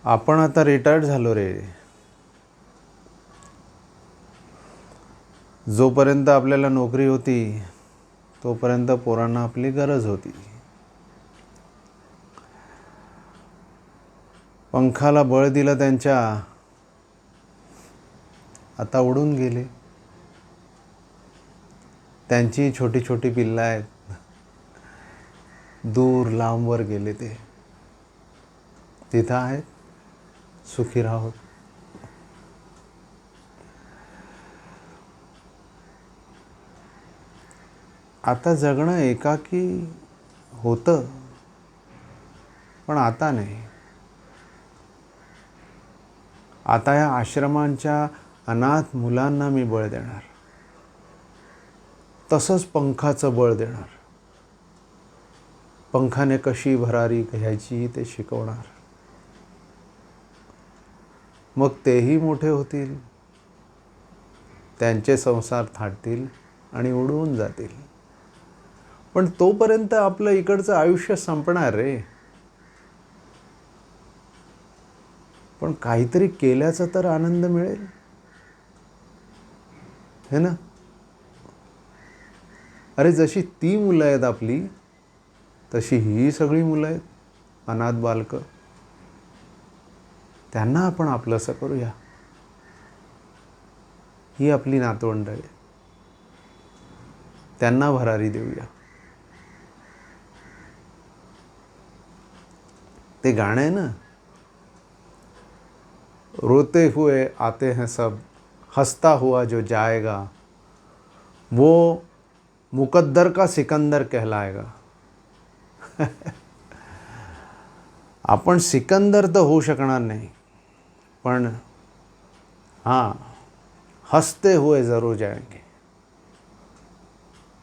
आपण आता रिटायर्ड झालो रे. जोपर्यंत आपल्याला नोकरी होती तोपर्यंत पोरांना आपली गरज होती. पंखाला बळ दिलं त्यांच्या, आता उडून गेले. त्यांची छोटी छोटी पिल्लं आहेत, दूर लांबवर गेले. ते तिथं आहेत, सुखी राहोत. आता जगणं एकाकी होतं, पण आता नाही. आता या आश्रमांच्या अनाथ मुलांना मी बळ देणार, तसंच पंखाचं बळ देणार. पंखाने कशी भरारी घ्यायची ते शिकवणार. मग तेही मोठे होतील, त्यांचे संसार थाटतील आणि उडून जातील. पण तोपर्यंत आपलं इकडचं आयुष्य संपणार रे. पण काहीतरी केल्याचा तर आनंद मिळेल, है ना. अरे जशी ती मुलं आहेत आपली, तशी ही सगळी मुलं आहेत, अनाथ बालकं. त्यांना आपण आपलंसं करूया. ही आपली नातवंड आहे, त्यांना भरारी देऊया. ते गाणं आहे ना, रोते हुए आते हैं सब, हंसता हुआ जो जाएगा वो मुकद्दर का सिकंदर कहलाएगा. आपण सिकंदर तर होऊ शकणार नाही, पण हां, हंसते हुए जरूर जाएंगे.